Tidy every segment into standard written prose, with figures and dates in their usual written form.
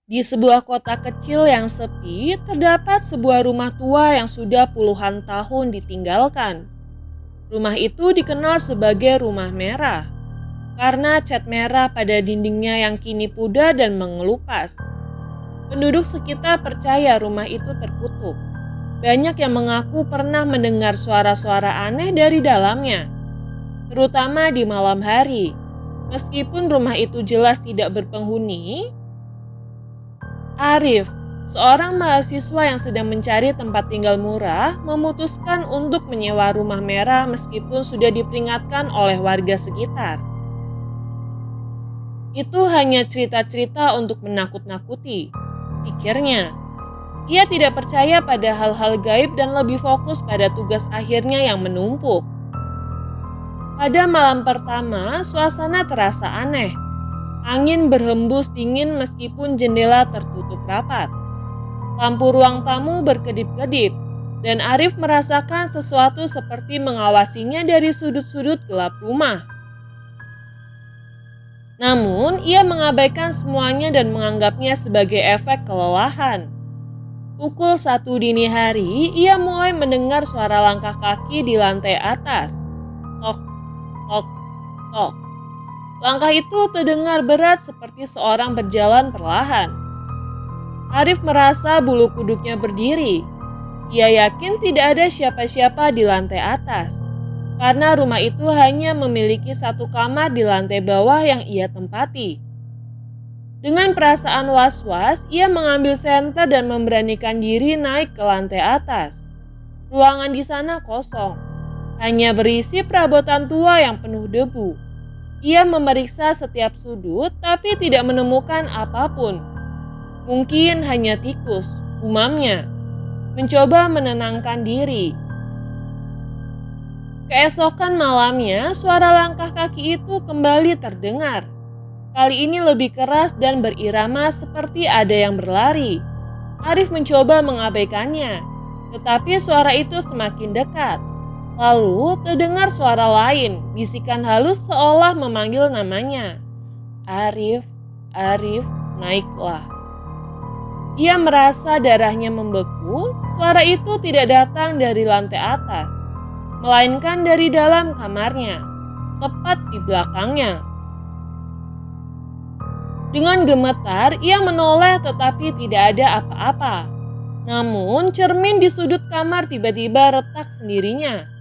Di sebuah kota kecil yang sepi, terdapat sebuah rumah tua yang sudah puluhan tahun ditinggalkan. Rumah itu dikenal sebagai Rumah Merah karena cat merah pada dindingnya yang kini pudar dan mengelupas. Penduduk sekitar percaya rumah itu terkutuk. Banyak yang mengaku pernah mendengar suara-suara aneh dari dalamnya, terutama di malam hari. Meskipun rumah itu jelas tidak berpenghuni, Arif, seorang mahasiswa yang sedang mencari tempat tinggal murah, memutuskan untuk menyewa Rumah Merah meskipun sudah diperingatkan oleh warga sekitar. Itu hanya cerita-cerita untuk menakut-nakuti, pikirnya. Ia tidak percaya pada hal-hal gaib dan lebih fokus pada tugas akhirnya yang menumpuk. Pada malam pertama, suasana terasa aneh. Angin berhembus dingin meskipun jendela tertutup rapat. Lampu ruang tamu berkedip-kedip, dan Arif merasakan sesuatu seperti mengawasinya dari sudut-sudut gelap rumah. Namun, ia mengabaikan semuanya dan menganggapnya sebagai efek kelelahan. Pukul 1 dini hari, ia mulai mendengar suara langkah kaki di lantai atas. Tok, tok, tok. Langkah itu terdengar berat seperti seorang berjalan perlahan. Arif merasa bulu kuduknya berdiri. Ia yakin tidak ada siapa-siapa di lantai atas, karena rumah itu hanya memiliki satu kamar di lantai bawah yang ia tempati. Dengan perasaan was-was, ia mengambil senter dan memberanikan diri naik ke lantai atas. Ruangan di sana kosong, hanya berisi perabotan tua yang penuh debu. Ia memeriksa setiap sudut tapi tidak menemukan apapun. Mungkin hanya tikus, gumamnya. Mencoba menenangkan diri. Keesokan malamnya, suara langkah kaki itu kembali terdengar. Kali ini lebih keras dan berirama seperti ada yang berlari. Arif mencoba mengabaikannya, tetapi suara itu semakin dekat. Lalu terdengar suara lain, bisikan halus seolah memanggil namanya. Arif, Arif, naiklah. Ia merasa darahnya membeku. Suara itu tidak datang dari lantai atas, melainkan dari dalam kamarnya, tepat di belakangnya. Dengan gemetar, ia menoleh tetapi tidak ada apa-apa. Namun cermin di sudut kamar tiba-tiba retak sendirinya.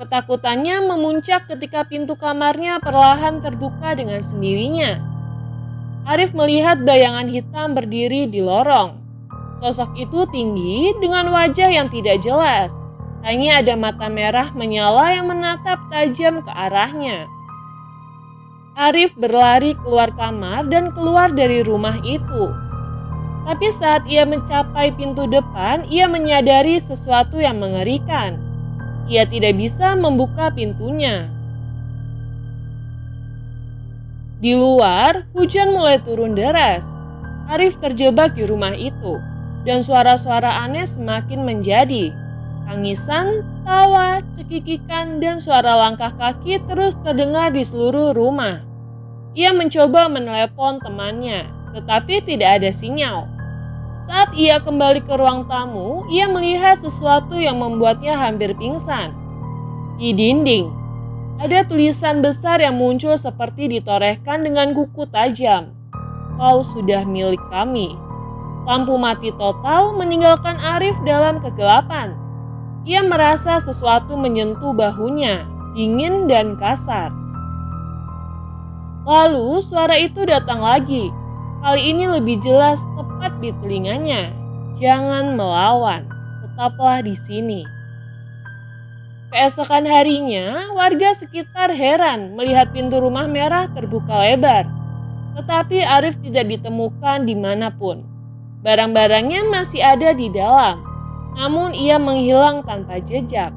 Ketakutannya memuncak ketika pintu kamarnya perlahan terbuka dengan sendirinya. Arif melihat bayangan hitam berdiri di lorong. Sosok itu tinggi dengan wajah yang tidak jelas. Hanya ada mata merah menyala yang menatap tajam ke arahnya. Arif berlari keluar kamar dan keluar dari rumah itu. Tapi saat ia mencapai pintu depan, ia menyadari sesuatu yang mengerikan. Ia tidak bisa membuka pintunya. Di luar, hujan mulai turun deras. Arif terjebak di rumah itu, dan suara-suara aneh semakin menjadi. Tangisan, tawa, cekikikan, dan suara langkah kaki terus terdengar di seluruh rumah. Ia mencoba menelepon temannya, tetapi tidak ada sinyal. Saat ia kembali ke ruang tamu, ia melihat sesuatu yang membuatnya hampir pingsan. Di dinding, ada tulisan besar yang muncul seperti ditorehkan dengan kuku tajam. Kau sudah milik kami. Lampu mati total meninggalkan Arif dalam kegelapan. Ia merasa sesuatu menyentuh bahunya, dingin dan kasar. Lalu suara itu datang lagi. Kali ini lebih jelas tepat di telinganya. Jangan melawan, tetaplah di sini. Keesokan harinya, warga sekitar heran melihat pintu rumah merah terbuka lebar. Tetapi Arif tidak ditemukan dimanapun. Barang-barangnya masih ada di dalam, namun ia menghilang tanpa jejak.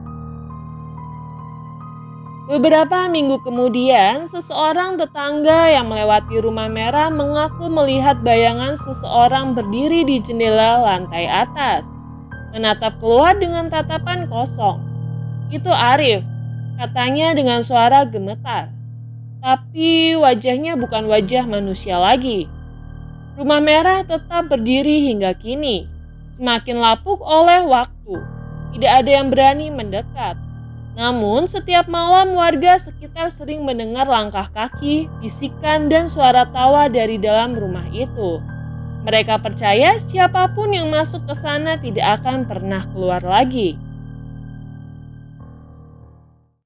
Beberapa minggu kemudian, seseorang tetangga yang melewati rumah merah mengaku melihat bayangan seseorang berdiri di jendela lantai atas, menatap keluar dengan tatapan kosong. Itu Arif, katanya dengan suara gemetar. Tapi wajahnya bukan wajah manusia lagi. Rumah Merah tetap berdiri hingga kini, semakin lapuk oleh waktu. Tidak ada yang berani mendekat. Namun, setiap malam warga sekitar sering mendengar langkah kaki, bisikan, dan suara tawa dari dalam rumah itu. Mereka percaya siapapun yang masuk ke sana tidak akan pernah keluar lagi.